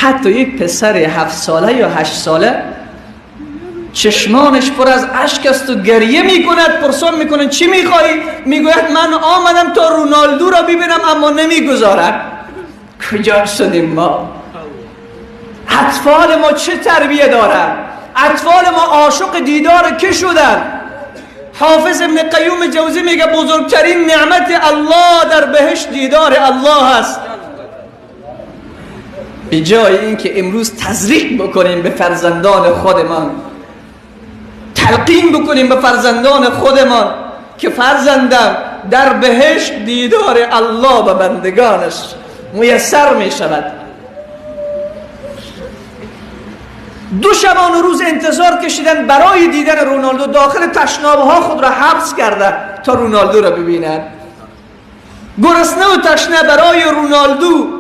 حتی یک پسر 7 ساله یا 8 ساله چشمانش پر از اشک است و گریه میکند. پرسان میکنن چی میخوایی؟ میگوید من آمدم تا رونالدو را ببینم اما نمیگذارد. کجا شدیم ما؟ اطفال ما چه تربیه دارن؟ اطفال ما عاشق دیدار که شدن؟ حافظ ابن قیوم جوزی میگه بزرگترین نعمت الله در بهشت دیدار الله است. به جای اینکه امروز تزریق بکنیم به فرزندان خودمان، تلقین بکنیم به فرزندان خودمان که فرزندم در بهشت دیدار الله و بندگانش میسر می شود. 2 شبانه روز انتظار کشیدن برای دیدن رونالدو، داخل تشنابه ها خود را حبس کرده تا رونالدو را ببینند. گرسنه و تشنه برای رونالدو